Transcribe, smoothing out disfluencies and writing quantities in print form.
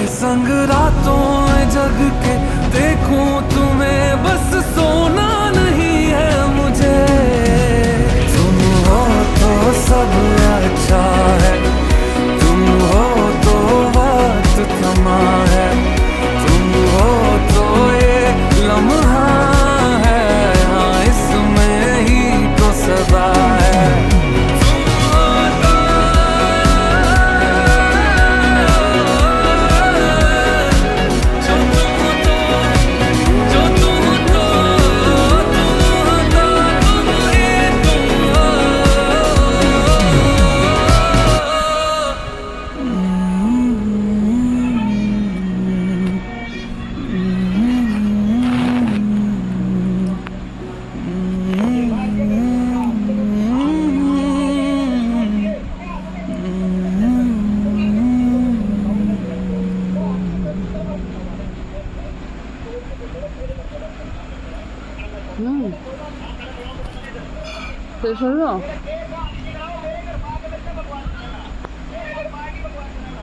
संग रातों में जग के देखूं तुम्हें, बस सोना नहीं है मुझे। तुम हो तो सब अच्छा है, तुम हो तो वक्त थमा है, तुम हो तो ये लम्हा है, हाँ इसमें ही तो सदा है। 되게 별로.